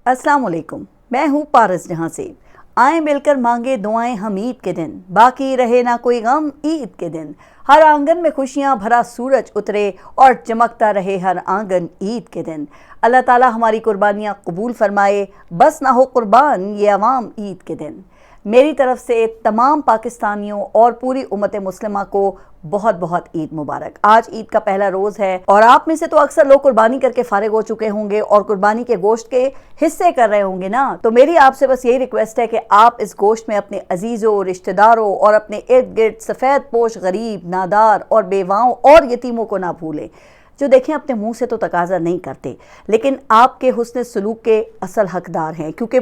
अस्सलाम वालेकुम, मैं हूँ पारस जहाँ से। आए मिलकर मांगे दुआएं हम ईद के दिन, बाकी रहे ना कोई गम ईद के दिन। हर आंगन में खुशियाँ भरा सूरज उतरे और चमकता रहे हर आंगन ईद के दिन। अल्लाह ताला हमारी कुर्बानियाँ कबूल फरमाए, बस ना हो कुर्बान ये अवाम ईद के दिन। मेरी तरफ से तमाम पाकिस्तानियों और पूरी उम्मत मुस्लिमा को बहुत बहुत ईद मुबारक। आज ईद का पहला रोज़ है और आप में से तो अक्सर लोग कुर्बानी करके फारिग हो चुके होंगे और कुर्बानी के गोश्त के हिस्से कर रहे होंगे ना। तो मेरी आपसे बस यही रिक्वेस्ट है कि आप इस गोश्त में अपने अजीज़ों, रिश्तेदारों और अपने इर्द गिर्द सफ़ेद पोश गरीब, नादार और बेवाओं और यतीमों को ना भूलें, जो देखें अपने मुंह से तो तकाजा नहीं करते लेकिन आपके हुस्न सलूक के असल हकदार हैं। क्योंकि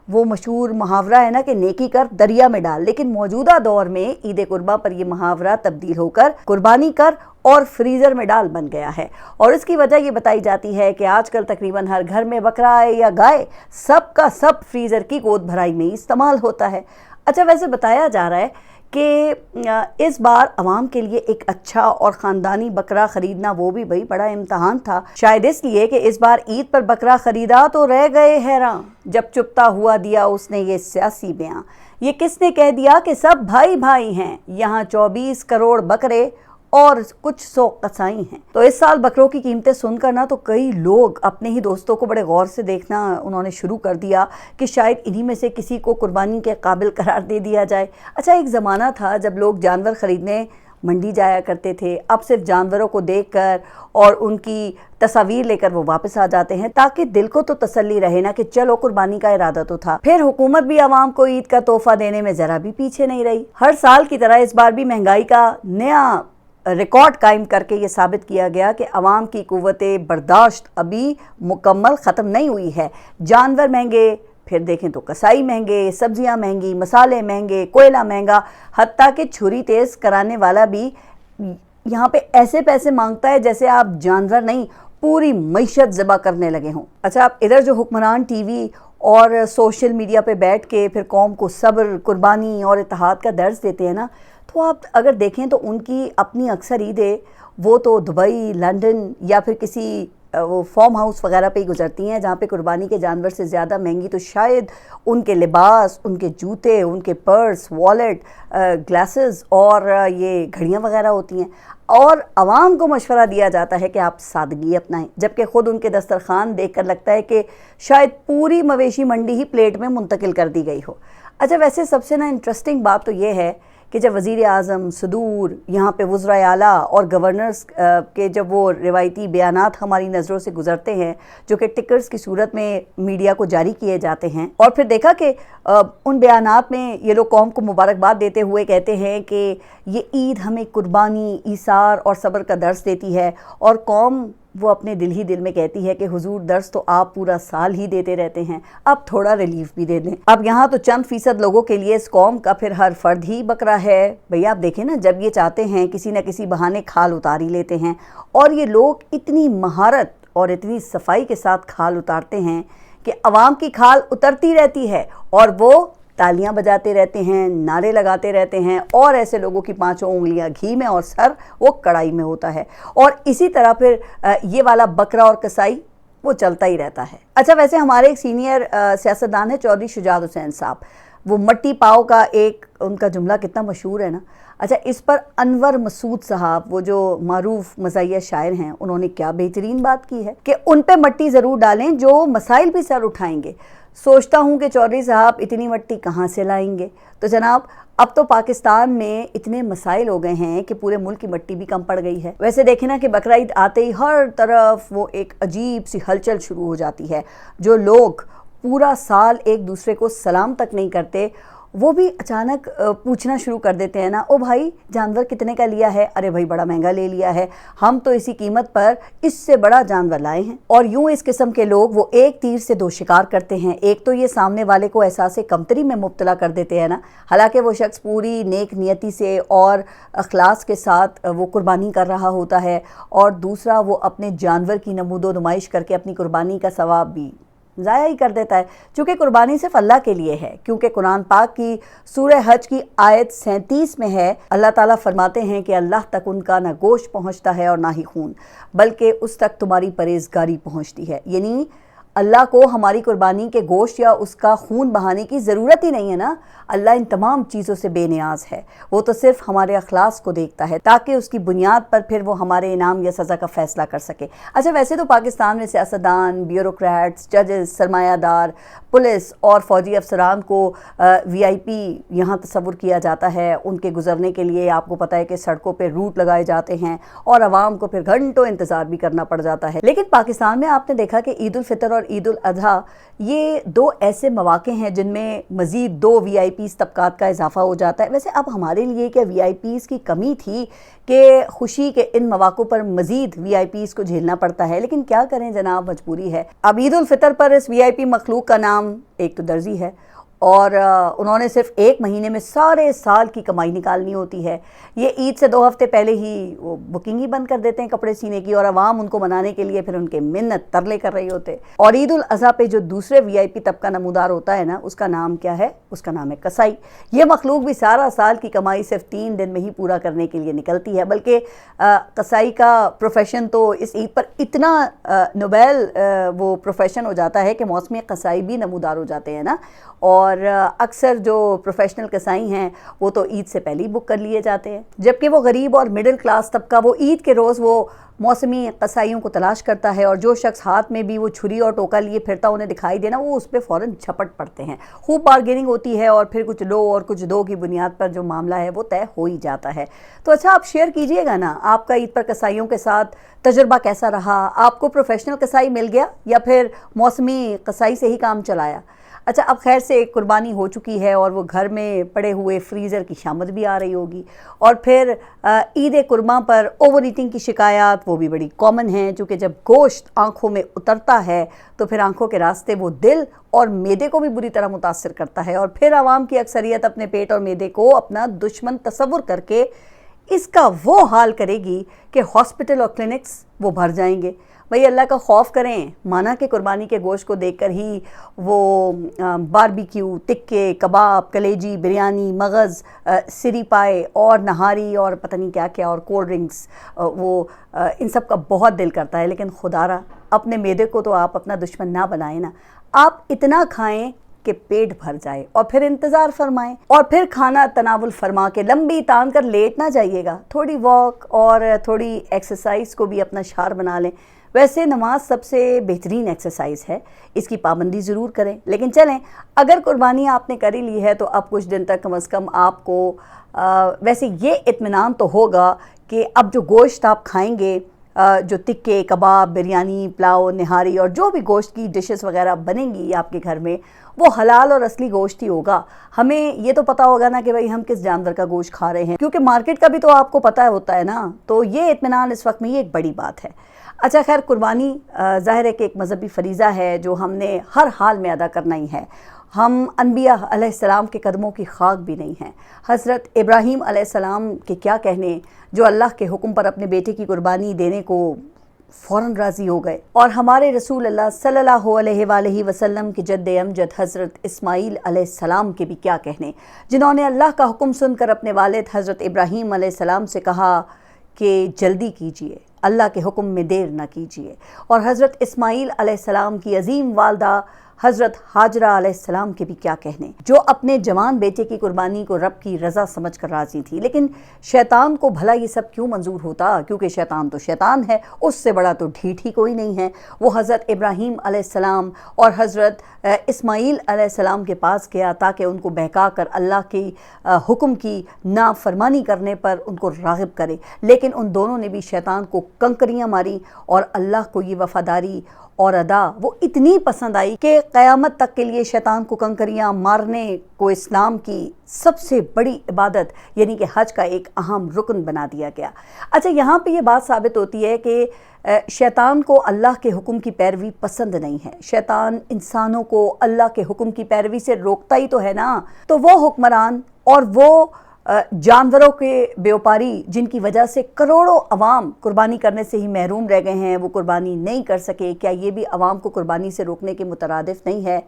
वो मशहूर मुहावरा है ना कि नेकी कर दरिया में डाल, लेकिन मौजूदा दौर में ईद कुर्बा पर यह मुहावरा तब्दील होकर कुर्बानी कर और फ्रीज़र में डाल बन गया है। और इसकी वजह ये बताई जाती है कि आजकल तकरीबन हर घर में बकरा है या गाय, सब का सब फ्रीज़र की गोद भराई में इस्तेमाल होता है। अच्छा, वैसे बताया जा रहा है कि इस बार अवाम के लिए एक अच्छा और ख़ानदानी बकरा ख़रीदना वो भी भाई बड़ा इम्तहान था। शायद इसलिए कि इस बार ईद पर बकरा ख़रीदा तो रह गए हैरान, जब चुपता हुआ दिया उसने ये सियासी बयां। ये किसने कह दिया कि सब भाई भाई हैं, यहाँ 24 करोड़ बकरे और कुछ 100 कसाई हैं। तो इस साल बकरों की कीमतें सुनकर ना तो कई लोग अपने ही दोस्तों को बड़े गौर से देखना उन्होंने शुरू कर दिया कि शायद इन्हीं में से किसी को कुर्बानी के काबिल करार दे दिया जाए। अच्छा, एक ज़माना था जब लोग जानवर ख़रीदने मंडी जाया करते थे, अब सिर्फ जानवरों को देखकर और उनकी तस्वीर लेकर वो वापस आ जाते हैं, ताकि दिल को तो तसल्ली रहे ना कि चलो कुर्बानी का इरादा तो था। फिर हुकूमत भी आवाम को ईद का तोहफा देने में ज़रा भी पीछे नहीं रही। हर साल की तरह इस बार भी महंगाई का नया रिकॉर्ड कायम करके ये साबित किया गया कि अवाम की कुव्वते बर्दाश्त अभी मुकम्मल ख़त्म नहीं हुई है। जानवर महंगे, फिर देखें तो कसाई महंगे, सब्जियां महंगी, मसाले महंगे, कोयला महंगा, हत्ता कि छुरी तेज़ कराने वाला भी यहाँ पे ऐसे पैसे मांगता है जैसे आप जानवर नहीं पूरी मईशत ज़बा करने लगे हों। अच्छा, आप इधर जो हुक्मरान टीवी और सोशल मीडिया पे बैठ के फिर कौम को सब्र, कुर्बानी और इत्तेहाद का दर्स देते हैं ना, तो आप अगर देखें तो उनकी अपनी अक्सर ईदें वो तो दुबई, लंदन या फिर किसी वो फार्म हाउस वगैरह पे ही गुजरती हैं, जहाँ पे कुर्बानी के जानवर से ज़्यादा महंगी तो शायद उनके लिबास, उनके जूते, उनके पर्स, वॉलेट, ग्लासेस और ये घड़ियाँ वगैरह होती हैं। और आवाम को मशवरा दिया जाता है कि आप सादगी अपनाएं, जबकि ख़ुद उनके दस्तरखान देखकर लगता है कि शायद पूरी मवेशी मंडी ही प्लेट में मुंतकिल कर दी गई हो। अच्छा, वैसे सबसे ना इंटरेस्टिंग बात तो ये है कि जब वज़ीर आज़म, सदूर, यहाँ पे वज़राए आला और गवर्नर्स के जब वो रिवायती बयानात हमारी नज़रों से गुज़रते हैं, जो कि टिकर्स की सूरत में मीडिया को जारी किए जाते हैं, और फिर देखा कि उन बयानात में ये लोग कौम को मुबारकबाद देते हुए कहते हैं कि ये ईद हमें कुर्बानी, ईसार और सब्र का दर्स देती है, और कौम वो अपने दिल ही दिल में कहती है कि हुजूर दर्स तो आप पूरा साल ही देते रहते हैं, अब थोड़ा रिलीफ भी दे दें। अब यहाँ तो चंद फीसद लोगों के लिए इस कौम का फिर हर फर्द ही बकरा है। भैया आप देखें ना, जब ये चाहते हैं किसी न किसी बहाने खाल उतार ही लेते हैं, और ये लोग इतनी महारत और इतनी सफाई के साथ खाल उतारते हैं कि अवाम की खाल उतरती रहती है और वो तालियां बजाते रहते हैं, नारे लगाते रहते हैं, और ऐसे लोगों की पांचों उंगलियां घी में और सर वो कढ़ाई में होता है। और इसी तरह फिर ये वाला बकरा और कसाई वो चलता ही रहता है। अच्छा, वैसे हमारे एक सीनियर सियासतदान है चौधरी शुजात हुसैन साहब, वो मट्टी पाव का एक उनका जुमला कितना मशहूर है ना। अच्छा, इस पर अनवर मसूद साहब, वो जो मारूफ मज़ाहिया शायर हैं, उन्होंने क्या बेहतरीन बात की है कि उन पे मट्टी ज़रूर डालें जो मसाइल भी सर उठाएंगे। सोचता हूँ कि चौधरी साहब इतनी मट्टी कहाँ से लाएंगे। तो जनाब, अब तो पाकिस्तान में इतने मसाइल हो गए हैं कि पूरे मुल्क की मट्टी भी कम पड़ गई है। वैसे देखें ना कि बकरा ईद आते ही हर तरफ वो एक अजीब सी हलचल शुरू हो जाती है। जो लोग पूरा साल एक दूसरे को सलाम तक नहीं करते, वो भी अचानक पूछना शुरू कर देते हैं ना, ओ भाई जानवर कितने का लिया है? अरे भाई बड़ा महंगा ले लिया है, हम तो इसी कीमत पर इससे बड़ा जानवर लाए हैं। और यूं इस किस्म के लोग वो एक तीर से दो शिकार करते हैं। एक तो ये सामने वाले को एहसास कमतरी में मुब्तला कर देते हैं ना, हालांकि वो शख्स पूरी नेक नियति से और अखलास के साथ वो कुर्बानी कर रहा होता है, और दूसरा वो अपने जानवर की नमूदो नुमाइश करके अपनी कुर्बानी का सवाब भी ज़ाया ही कर देता है। चूँकि कुर्बानी सिर्फ अल्लाह के लिए है, क्योंकि कुरान पाक की सूरह हज की आयत 37 में है, अल्लाह ताला फरमाते हैं कि अल्लाह तक उनका ना गोश्त पहुँचता है और ना ही खून, बल्कि उस तक तुम्हारी परहेज़गारी पहुँचती है। यानी اللہ کو ہماری قربانی کے گوشت یا اس کا خون بہانے کی ضرورت ہی نہیں ہے نا. اللہ ان تمام چیزوں سے بے نیاز ہے. وہ تو صرف ہمارے اخلاص کو دیکھتا ہے تاکہ اس کی بنیاد پر پھر وہ ہمارے انعام یا سزا کا فیصلہ کر سکے. اچھا ویسے تو پاکستان میں سیاستدان، بیوروکریٹس، ججز، سرمایہ دار، پولیس اور فوجی افسران کو وی آئی پی یہاں تصور کیا جاتا ہے. ان کے گزرنے کے لیے آپ کو پتہ ہے کہ سڑکوں پہ روٹ لگائے جاتے ہیں اور عوام کو پھر گھنٹوں انتظار بھی کرنا پڑ جاتا ہے. لیکن پاکستان میں آپ نے دیکھا کہ عید الفطر اور عید الاضحیٰ یہ دو ایسے مواقع ہیں جن میں مزید 2 وی آئی پیز طبقات کا اضافہ ہو جاتا ہے. ویسے اب ہمارے لیے کیا وی آئی پیز کی کمی تھی کہ خوشی کے ان مواقعوں پر مزید وی آئی پیز کو جھیلنا پڑتا ہے؟ لیکن کیا کریں جناب، مجبوری ہے. اب عید الفطر پر اس وی آئی پی مخلوق کا نام ایک تو درزی ہے اور انہوں نے صرف 1 مہینے میں سارے سال کی کمائی نکالنی ہوتی ہے. یہ عید سے 2 ہفتے پہلے ہی وہ بکنگ ہی بند کر دیتے ہیں کپڑے سینے کی، اور عوام ان کو منانے کے لیے پھر ان کے منت ترلے کر رہی ہوتے. اور عید الاضحیٰ پہ جو دوسرے وی آئی پی طبقہ نمودار ہوتا ہے نا، اس کا نام کیا ہے؟ اس کا نام ہے کسائی. یہ مخلوق بھی سارا سال کی کمائی صرف 3 دن میں ہی پورا کرنے کے لیے نکلتی ہے. بلکہ کسائی کا پروفیشن تو اس عید پر اتنا نوبیل وہ پروفیشن ہو جاتا ہے کہ موسم کسائی بھی نمودار ہو جاتے ہیں نا. اور اکثر جو پروفیشنل کسائی ہیں وہ تو عید سے پہلے ہی بک کر لیے جاتے ہیں، جبکہ وہ غریب اور مڈل کلاس طبقہ وہ عید کے روز وہ موسمی قصائیوں کو تلاش کرتا ہے، اور جو شخص ہاتھ میں بھی وہ چھری اور ٹوکا لیے پھرتا انہیں دکھائی دینا، وہ اس پہ فوراً جھپٹ پڑتے ہیں. خوب بارگیننگ ہوتی ہے اور پھر کچھ لو اور کچھ دو کی بنیاد پر جو معاملہ ہے وہ طے ہو ہی جاتا ہے. تو اچھا آپ شیئر کیجئے گا نا، آپ کا عید پر قصائیوں کے ساتھ تجربہ کیسا رہا؟ آپ کو پروفیشنل قصائی مل گیا یا پھر موسمی قصائی سے ہی کام چلایا؟ اچھا اب خیر سے قربانی ہو چکی ہے اور وہ گھر میں پڑے ہوئے فریزر کی شامت بھی آ رہی ہوگی، اور پھر عید قرباں پر اوور ایٹنگ کی شکایات وہ بھی بڑی کامن ہیں، چونکہ جب گوشت آنکھوں میں اترتا ہے تو پھر آنکھوں کے راستے وہ دل اور معدے کو بھی بری طرح متاثر کرتا ہے، اور پھر عوام کی اکثریت اپنے پیٹ اور معدے کو اپنا دشمن تصور کر کے اس کا وہ حال کرے گی کہ ہاسپٹل اور کلینکس وہ بھر جائیں گے. بھئی اللہ کا خوف کریں. مانا کہ قربانی کے گوشت کو دیکھ کر ہی وہ باربیکیو، تکے، کباب، کلیجی، بریانی، مغز، سری پائے اور نہاری اور پتہ نہیں کیا کیا اور کولڈ ڈرنکس، وہ ان سب کا بہت دل کرتا ہے. لیکن خدا را اپنے معدے کو تو آپ اپنا دشمن نہ بنائیں نا. آپ اتنا کھائیں کہ پیٹ بھر جائے اور پھر انتظار فرمائیں، اور پھر کھانا تناول فرما کے لمبی تان کر لیٹ نہ جائیے گا. تھوڑی واک اور تھوڑی ایکسرسائز کو بھی اپنا شعار بنا لیں. ویسے نماز سب سے بہترین ایکسرسائز ہے، اس کی پابندی ضرور کریں. لیکن چلیں، اگر قربانی آپ نے کر ہی لی ہے تو اب کچھ دن تک کم از کم آپ کو ویسے یہ اطمینان تو ہوگا کہ اب جو گوشت آپ کھائیں گے، جو تکے، کباب، بریانی، پلاؤ، نہاری اور جو بھی گوشت کی ڈشز وغیرہ بنیں گی آپ کے گھر میں، وہ حلال اور اصلی گوشت ہی ہوگا. ہمیں یہ تو پتہ ہوگا نا کہ بھئی ہم کس جانور کا گوشت کھا رہے ہیں، کیونکہ مارکیٹ کا بھی تو آپ کو پتہ ہوتا ہے نا. تو یہ اطمینان اس وقت میں یہ ایک بڑی بات ہے. اچھا خیر، قربانی ظاہر ہے کہ ایک مذہبی فریضہ ہے جو ہم نے ہر حال میں ادا کرنا ہی ہے. ہم انبیاء علیہ السلام کے قدموں کی خاک بھی نہیں ہیں. حضرت ابراہیم علیہ السلام کے کیا کہنے، جو اللہ کے حکم پر اپنے بیٹے کی قربانی دینے کو فوراً راضی ہو گئے. اور ہمارے رسول اللہ صلی اللہ علیہ وآلہ وسلم کے جد امجد حضرت اسماعیل علیہ السلام کے بھی کیا کہنے، جنہوں نے اللہ کا حکم سن کر اپنے والد حضرت ابراہیم علیہ السلام سے کہا کہ جلدی کیجئے، اللہ کے حکم میں دیر نہ کیجئے. اور حضرت اسماعیل علیہ السلام کی عظیم والدہ حضرت حاجرہ علیہ السلام کے بھی کیا کہنے، جو اپنے جوان بیٹے کی قربانی کو رب کی رضا سمجھ کر راضی تھی. لیکن شیطان کو بھلا یہ سب کیوں منظور ہوتا؟ کیونکہ شیطان تو شیطان ہے، اس سے بڑا تو ڈھیٹ ہی کوئی نہیں ہے. وہ حضرت ابراہیم علیہ السلام اور حضرت اسماعیل علیہ السلام کے پاس گیا تاکہ ان کو بہکا کر اللہ کی حکم کی نافرمانی کرنے پر ان کو راغب کرے. لیکن ان دونوں نے بھی شیطان کو کنکریاں ماری، اور اللہ کو یہ وفاداری اور ادا وہ اتنی پسند آئی کہ قیامت تک کے لیے شیطان کو کنکریاں مارنے کو اسلام کی سب سے بڑی عبادت یعنی کہ حج کا ایک اہم رکن بنا دیا گیا. اچھا یہاں پہ یہ بات ثابت ہوتی ہے کہ شیطان کو اللہ کے حکم کی پیروی پسند نہیں ہے. شیطان انسانوں کو اللہ کے حکم کی پیروی سے روکتا ہی تو ہے نا. تو وہ حکمران اور وہ جانوروں کے بیوپاری جن کی وجہ سے کروڑوں عوام قربانی کرنے سے ہی محروم رہ گئے ہیں، وہ قربانی نہیں کر سکے، کیا یہ بھی عوام کو قربانی سے روکنے کے مترادف نہیں ہے؟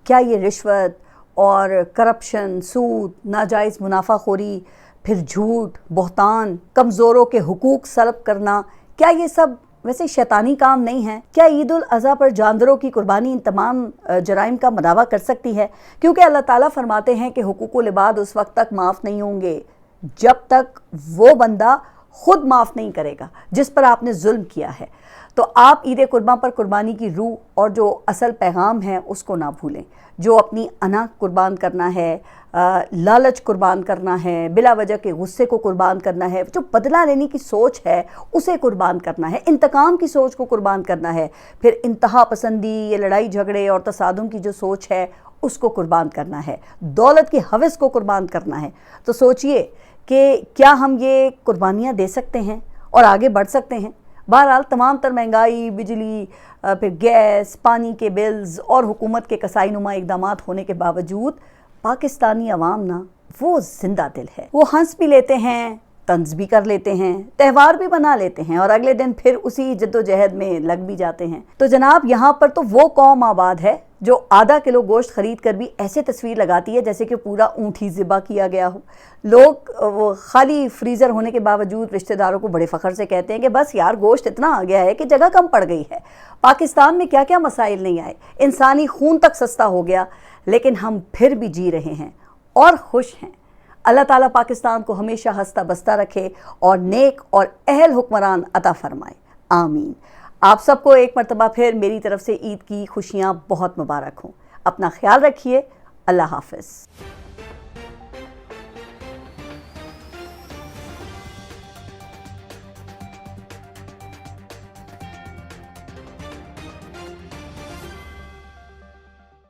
کیا یہ رشوت اور کرپشن، سود، ناجائز منافع خوری، پھر جھوٹ، بہتان، کمزوروں کے حقوق سلب کرنا، کیا یہ سب वैसे शैतानी काम नहीं है। क्या ईद उल अज़हा पर जानवरों की कुर्बानी इन तमाम जराइम का मदावा कर सकती है? क्योंकि अल्लाह ताला फरमाते हैं कि हुकूकुल इबाद उस वक्त तक माफ़ नहीं होंगे जब तक वो बंदा खुद माफ़ नहीं करेगा जिस पर आपने जुल्म किया है। तो आप ईद कुर्बान पर कुर्बानी की रूह और जो असल पैगाम है उसको ना भूलें। जो अपनी अना कुर्बान करना है, लालच कुर्बान करना है, बिला वजह के गुस्से को कुर्बान करना है, जो बदला लेने की सोच है उसे कुर्बान करना है, इंतकाम की सोच को कुर्बान करना है, फिर इंतहा पसंदी, ये लड़ाई झगड़े और तसादुम की जो सोच है उसको कुर्बान करना है, दौलत की हवस को कुर्बान करना है। तो सोचिए कि क्या हम ये कुर्बानियाँ दे सकते हैं और आगे बढ़ सकते हैं? बहरहाल तमाम तर महंगाई, बिजली, फिर गैस, पानी के बिल्स और हुकूमत के कसाई नुमा इक़दामात होने के बावजूद पाकिस्तानी अवाम ना वो जिंदा दिल है। वो हंस भी लेते हैं, तंज भी कर लेते हैं, त्यौहार भी बना लेते हैं और अगले दिन फिर उसी जद्दोजहद में लग भी जाते हैं। तो जनाब यहाँ पर तो वो कौम आबाद है जो आधा किलो गोश्त खरीद कर भी ऐसे तस्वीर लगाती है जैसे कि पूरा ऊँट ही ज़िबा किया गया हो। लोग वो खाली फ्रीज़र होने के बावजूद रिश्तेदारों को बड़े फ़ख्र से कहते हैं कि बस यार गोश्त इतना आ गया है कि जगह कम पड़ गई है। पाकिस्तान में क्या क्या मसाइल नहीं आए, इंसानी खून तक सस्ता हो गया, लेकिन हम फिर भी जी रहे हैं और खुश हैं। अल्लाह ताला पाकिस्तान को हमेशा हंसता बसता रखे और नेक और अहल हुक्मरान अता फरमाए, आमीन। आप सबको एक मरतबा फिर मेरी तरफ से ईद की खुशियाँ बहुत मुबारक हों। अपना ख्याल रखिए। अल्लाह हाफ़िज़।